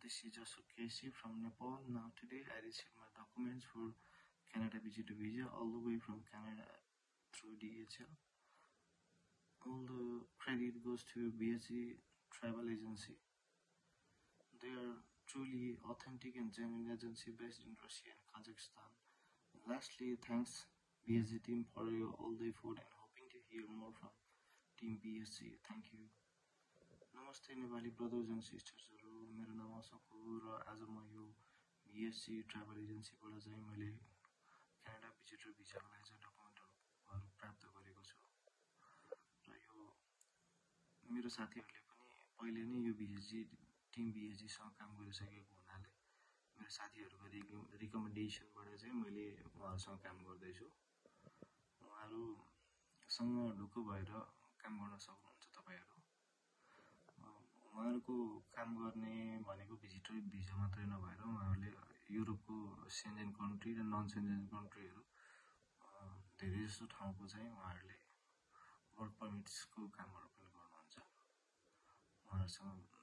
this is Joseph Casey from Nepal. Now today I received my documents for Canada visitor visa all the way from Canada through DHL. All the credit goes to BSG Travel Agency. They are truly authentic and genuine agency based in Russia and Kazakhstan. Lastly, thanks BSG team for your all-day food and hoping to hear more from Team BSG. Thank you. नमस्ते Nepali brothers and सिस्टर्सहरू, मेरो नाम अशोक हो र आज म यो BSG travel एजेन्सीबाट चाहिँ मैले क्यानाडा भिजिटर भिजाको लागि चाहिँ डकुमेन्टहरू प्राप्त गरेको छु। र यो मेरो साथीहरूले पनि पहिले नै यो टिम BSGसँग काम गरिसकेको हुनाले मेरो साथीहरूको रिकमेन्डेसनबाट चाहिँ मैले उहाँहरूसँग काम गर्दैछु। उहाँहरूसँग ढुक्क भएर काम गर्न सक्नुहुन्छ तपाईहरू। उहाँहरूको काम गर्ने भनेको भिजिटर भिजा मात्रै नभएर उहाँहरूले युरोपको सेन्जेन कन्ट्री र नन सेन्जेन कन्ट्रीहरू धेरै जस्तो ठाउँको चाहिँ उहाँहरूले वर्क पर्मिट्सको कामहरू पनि गर्नुहुन्छ। उहाँहरूसँग